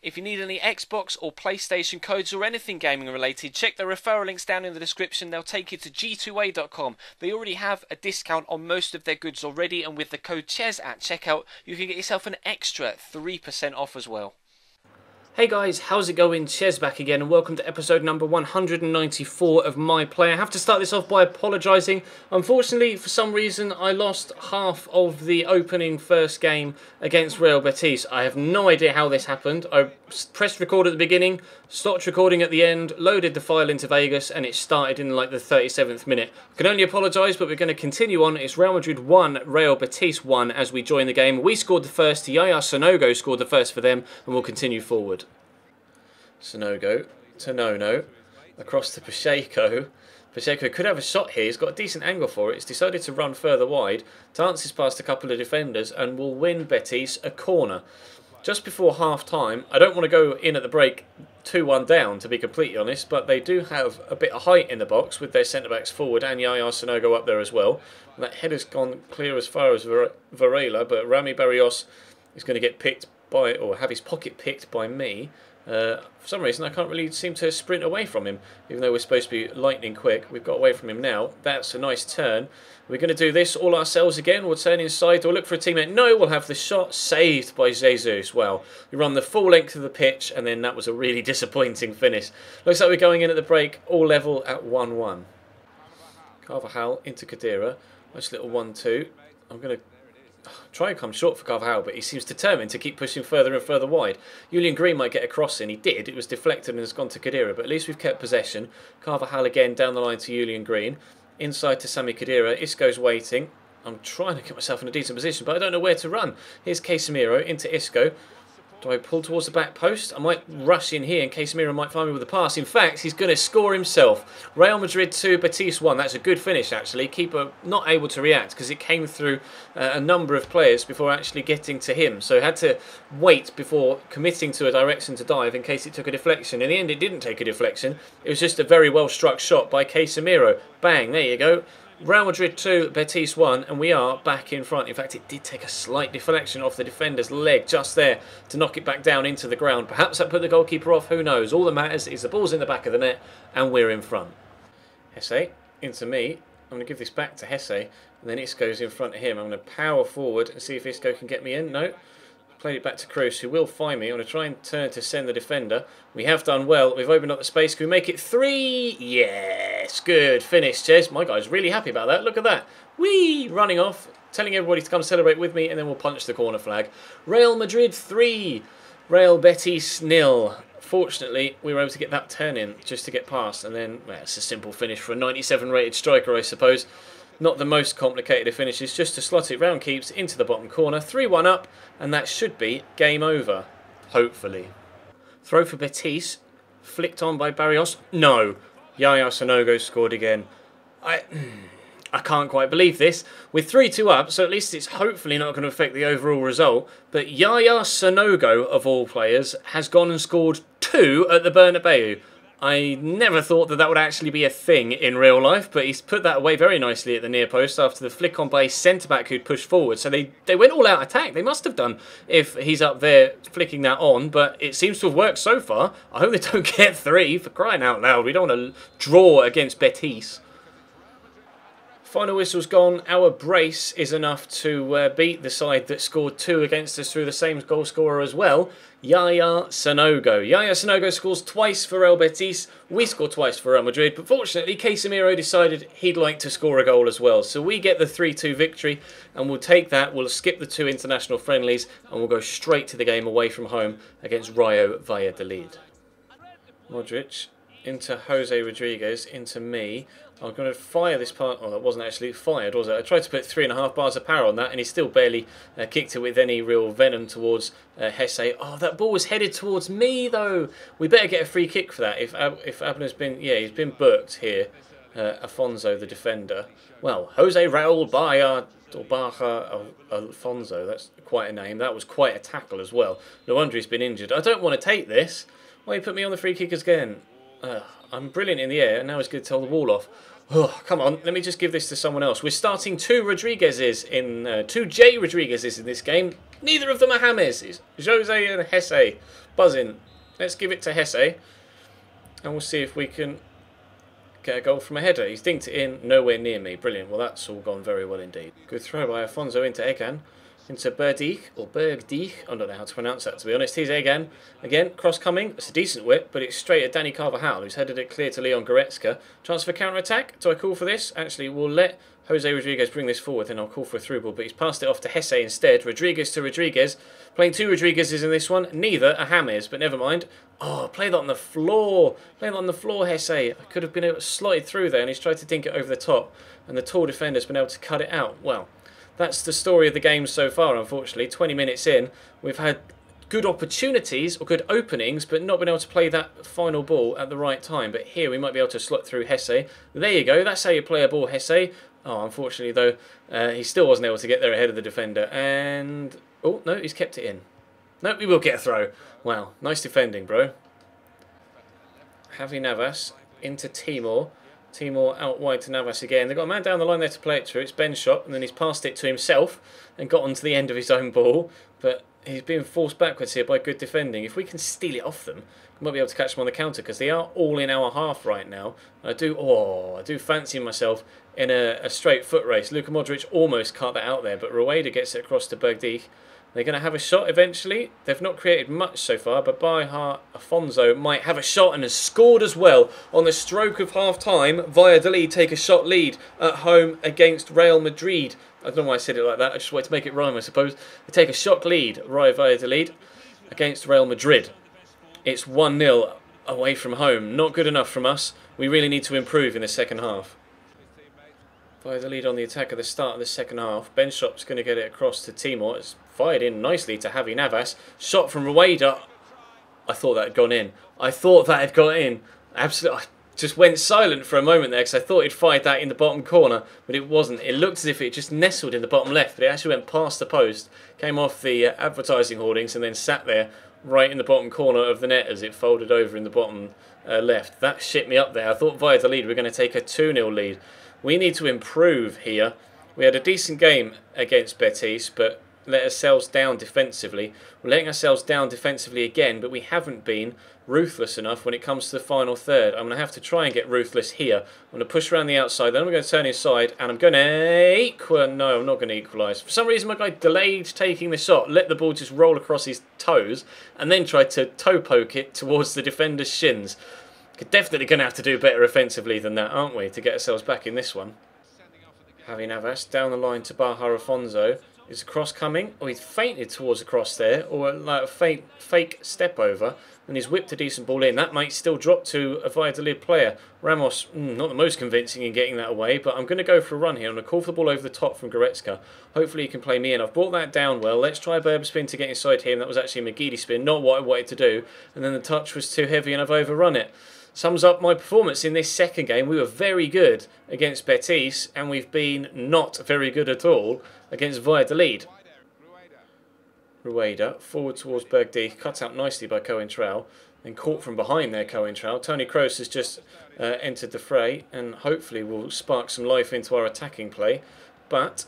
If you need any Xbox or PlayStation codes or anything gaming related, check the referral links down in the description. They'll take you to g2a.com. They already have a discount on most of their goods already, and with the code CHES at checkout, you can get yourself an extra 3% off as well. Hey guys, how's it going? Ches back again, and welcome to episode number 194 of My Play. I have to start this off by apologising. Unfortunately, for some reason, I lost half of the opening first game against Real Betis. I have no idea how this happened. I pressed record at the beginning, stopped recording at the end, loaded the file into Vegas, and it started in like the 37th minute. I can only apologise, but we're going to continue on. It's Real Madrid 1, Real Betis 1 as we join the game. We scored the first, YAYA Sanogo scored the first for them, and we'll continue forward. Sanogo to Nono, across to Pacheco. Pacheco could have a shot here. He's got a decent angle for it. He's decided to run further wide. Dances past a couple of defenders and will win Betis a corner. Just before half-time, I don't want to go in at the break 2-1 down, to be completely honest, but they do have a bit of height in the box with their centre-backs forward and YAYA Sanogo up there as well. And that header's gone clear as far as Varela, but Rami Barrios is going to get picked by, or have his pocket picked by me. For some reason I can't really seem to sprint away from him, even though we're supposed to be lightning quick. We've got away from him now. That's a nice turn. We're going to do this all ourselves again. We'll turn inside or look for a teammate. No, we'll have the shot saved by Jesus. Well, we run the full length of the pitch, and then that was a really disappointing finish. Looks like we're going in at the break, all level at 1-1. Carvajal into Kadira. Nice little 1-2. I'm going to try and come short for Carvajal, but he seems determined to keep pushing further and further wide. Julian Green might get a cross in. He did. It was deflected and has gone to Kadira, but at least we've kept possession. Carvajal again down the line to Julian Green. Inside to Sami Khedira. Isco's waiting. I'm trying to get myself in a decent position, but I don't know where to run. Here's Casemiro into Isco. Do I pull towards the back post? I might rush in here and Casemiro might find me with a pass. In fact, he's going to score himself. Real Madrid 2, Betis 1. That's a good finish, actually. Keeper not able to react because it came through a number of players before actually getting to him. So had to wait before committing to a direction to dive in case it took a deflection. In the end, it didn't take a deflection. It was just a very well-struck shot by Casemiro. Bang, there you go. Real Madrid 2, Betis 1, and we are back in front. In fact, it did take a slight deflection off the defender's leg just there to knock it back down into the ground. Perhaps that put the goalkeeper off, who knows. All that matters is the ball's in the back of the net and we're in front. Hesse into me. I'm going to give this back to Hesse, and then Isco's in front of him. I'm going to power forward and see if Isco can get me in. No. Played it back to Cruz, who will find me. I'm going to try and turn to send the defender. We have done well. We've opened up the space. Can we make it 3? Yes, good finish, Ches. My guy's really happy about that. Look at that. Whee! Running off, telling everybody to come celebrate with me, and then we'll punch the corner flag. Real Madrid 3, Real Betis 0. Fortunately, we were able to get that turn in just to get past, and then, well, it's a simple finish for a 97 rated striker, I suppose. Not the most complicated of finishes, just to slot it round keeps into the bottom corner. 3-1 up, and that should be game over. Hopefully. Throw for Betis. Flicked on by Barrios. No. YAYA Sanogo scored again. I can't quite believe this. We're 3-2 up, so at least it's hopefully not going to affect the overall result. But YAYA Sanogo, of all players, has gone and scored 2 at the Bernabeu. I never thought that that would actually be a thing in real life, but he's put that away very nicely at the near post after the flick on by his centre-back who'd pushed forward. So they went all out attack. They must have done if he's up there flicking that on, but it seems to have worked so far. I hope they don't get 3, for crying out loud. We don't want to draw against Betis. Final whistle's gone. Our brace is enough to beat the side that scored 2 against us through the same goal scorer as well, YAYA Sanogo. YAYA Sanogo scores twice for Real Betis. We score twice for Real Madrid, but fortunately Casemiro decided he'd like to score a goal as well. So we get the 3-2 victory, and we'll take that. We'll skip the 2 international friendlies, and we'll go straight to the game away from home against Rayo Valladolid. Modric into Jose Rodriguez, into me. I'm going to fire this part. Oh, that wasn't actually fired, was it? I tried to put 3.5 bars of power on that, and he still barely kicked it with any real venom towards Hesse. Oh, that ball was headed towards me, though. We better get a free kick for that. If Abner's been... Yeah, he's been booked here. Afonso, the defender. Well, Jose Raul Baja, or Baja Alfonso. That's quite a name. That was quite a tackle as well. No wonder he's been injured. I don't want to take this. Why you put me on the free kick again? I'm brilliant in the air, and now it's going to tell the wall off. Oh, come on, let me just give this to someone else. We're starting 2 Rodriguez's in 2 J Rodriguez's in this game. Neither of them are James. It's Jose and Hesse. buzzing. Let's give it to Hesse, and we'll see if we can get a goal from a header. He's dinked it in, nowhere near me. Brilliant. Well, that's all gone very well indeed. Good throw by Afonso into Egan. Into Bergdijk, or Bergdijk, I don't know how to pronounce that to be honest. Here's Egan, again, cross coming, it's a decent whip, but it's straight at Danny Carvajal, who's headed it clear to Leon Goretzka. Chance for counter-attack, do I call for this? Actually, we'll let Jose Rodriguez bring this forward, then I'll call for a through ball, but he's passed it off to Hesse instead. Rodriguez to Rodriguez, playing two Rodriguezes in this one, neither a James, but never mind. Oh, play that on the floor, play that on the floor, Hesse. I could have been able to slide it through there, and he's tried to dink it over the top, and the tall defender's been able to cut it out. Well, that's the story of the game so far, unfortunately. 20 minutes in, we've had good opportunities or good openings, but not been able to play that final ball at the right time. But here we might be able to slot through Hesse. There you go, that's how you play a ball, Hesse. Oh, unfortunately, though, he still wasn't able to get there ahead of the defender. And, oh, no, he's kept it in. No, we will get a throw. Wow, nice defending, bro. Javi Navas into Timor. Timor out wide to Navas again. They've got a man down the line there to play it to. It's Ben's shot, and then he's passed it to himself and got onto the end of his own ball. But he's being forced backwards here by good defending. If we can steal it off them, we might be able to catch them on the counter because they are all in our half right now. I do fancy myself in a straight foot race. Luka Modric almost cut that out there, but Rueda gets it across to Bergdijk. They're going to have a shot eventually. They've not created much so far, but Baha Afonso might have a shot and has scored as well. On the stroke of half-time, Valladolid take a shot lead at home against Real Madrid. I don't know why I said it like that. I just wanted to make it rhyme, I suppose. They take a shot lead, Valladolid, against Real Madrid. It's 1-0 away from home. Not good enough from us. We really need to improve in the second half. Valladolid on the attack at the start of the second half. Ben Shop's going to get it across to Timor. It's fired in nicely to Javi Navas. Shot from Rueda. I thought that had gone in. I thought that had got in. Absolutely. I just went silent for a moment there because I thought he'd fired that in the bottom corner, but it wasn't. It looked as if it just nestled in the bottom left, but it actually went past the post, came off the advertising hoardings and then sat there right in the bottom corner of the net as it folded over in the bottom left. That shit me up there. I thought Valladolid were going to take a 2-0 lead. We need to improve here. We had a decent game against Betis, but let ourselves down defensively. We're letting ourselves down defensively again, but we haven't been ruthless enough when it comes to the final third. I'm going to have to try and get ruthless here. I'm going to push around the outside, then I'm going to turn inside, and I'm going to equal. No, I'm not going to equalise. For some reason, my guy delayed taking the shot, let the ball just roll across his toes, and then tried to toe poke it towards the defender's shins. We're definitely going to have to do better offensively than that, aren't we, to get ourselves back in this one. Javi Navas down the line to Baha Afonso. Is a cross coming? Oh, he's fainted towards a cross there, or like a fake step over, and he's whipped a decent ball in. That might still drop to a Valladolid player. Ramos, not the most convincing in getting that away, but I'm going to go for a run here. I'm going to call for the ball over the top from Goretzka. Hopefully he can play me in. I've brought that down well. Let's try a Blurb spin to get inside him. That was actually a McGeady spin, not what I wanted to do. And then the touch was too heavy and I've overrun it. Sums up my performance in this second game. We were very good against Betis, and we've been not very good at all against Valladolid. Rueda forward towards Bergdijk, cut out nicely by Coentrao, then caught from behind there Coentrao. Tony Kroos has just entered the fray and hopefully will spark some life into our attacking play. But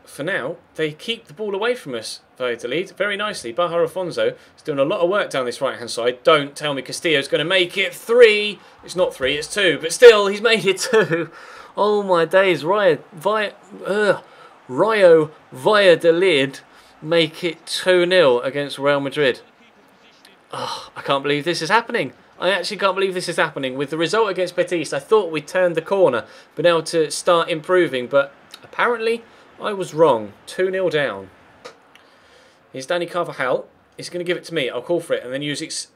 for now, they keep the ball away from us, Valladolid, very nicely. Baha Afonso is doing a lot of work down this right-hand side. Don't tell me Castillo's going to make it 3. It's not 3, it's 2, but still, he's made it 2. Oh my days, Rayo Valladolid make it 2-0 against Real Madrid. Oh, I can't believe this is happening. I actually can't believe this is happening. With the result against Betis, I thought we'd turned the corner, been able to start improving, but apparently I was wrong. 2-0 down. Here's Danny Carvajal. He's going to give it to me. I'll call for it and then use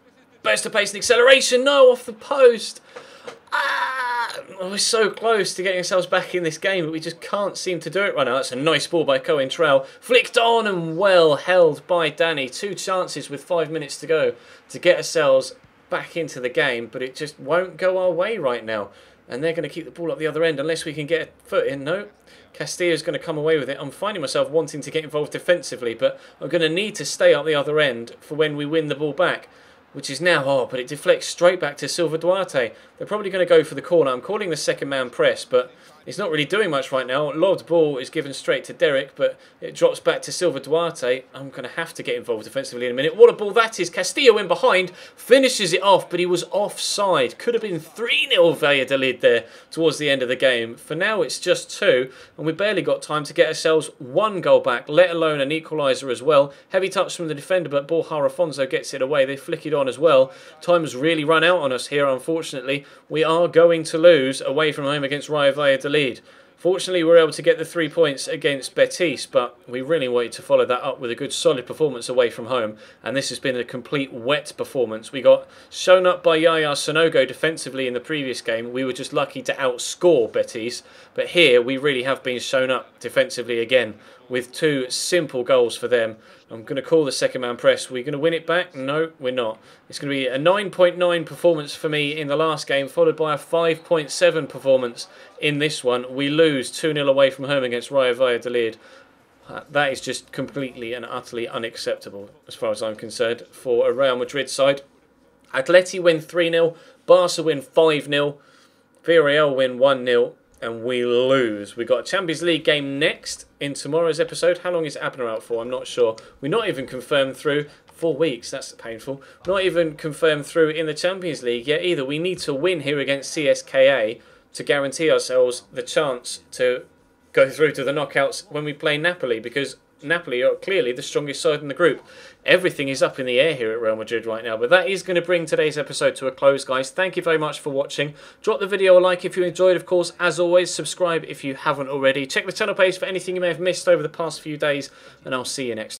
burst of pace and acceleration. No, off the post. We're so close to getting ourselves back in this game, but we just can't seem to do it right now. That's a nice ball by Coentrao. Flicked on and well held by Danny. 2 chances with 5 minutes to go to get ourselves back into the game, but it just won't go our way right now. And they're going to keep the ball up the other end unless we can get a foot in. No, Castillo's going to come away with it. I'm finding myself wanting to get involved defensively, but I'm going to need to stay up the other end for when we win the ball back. which is now, oh, but it deflects straight back to Silva Duarte. They're probably going to go for the corner. I'm calling the second man press, but it's not really doing much right now. Lobbed ball is given straight to Derek, but it drops back to Silva Duarte. I'm going to have to get involved defensively in a minute. What a ball that is. Castillo in behind, finishes it off, but he was offside. Could have been 3-0 Valladolid there towards the end of the game. For now, it's just 2, and we barely got time to get ourselves 1 goal back, let alone an equaliser as well. Heavy touch from the defender, but Borja Afonso gets it away. They flick it on as well. Time has really run out on us here, unfortunately. We are going to lose away from home against Rayo Valladolid. Fortunately, we were able to get the 3 points against Betis, but we really wanted to follow that up with a good solid performance away from home, and this has been a complete wet performance. We got shown up by YAYA Sanogo defensively in the previous game. We were just lucky to outscore Betis, but here we really have been shown up defensively again with 2 simple goals for them. I'm going to call the second man press. We're going to win it back? No, we're not. It's going to be a 9.9 performance for me in the last game, followed by a 5.7 performance in this one. We lose 2-0 away from home against Rayo Valladolid. That is just completely and utterly unacceptable as far as I'm concerned for a Real Madrid side. Atleti win 3-0, Barca win 5-0, Villarreal win 1-0. And we lose. We've got a Champions League game next in tomorrow's episode. How long is Abner out for? I'm not sure. We're not even confirmed through. 4 weeks, that's painful. Not even confirmed through in the Champions League yet either. We need to win here against CSKA to guarantee ourselves the chance to go through to the knockouts when we play Napoli, because Napoli are clearly the strongest side in the group. Everything is up in the air here at Real Madrid right now, but that is going to bring today's episode to a close, guys. Thank you very much for watching. Drop the video a like if you enjoyed, of course. As always, subscribe if you haven't already. Check the channel page for anything you may have missed over the past few days, and I'll see you next time.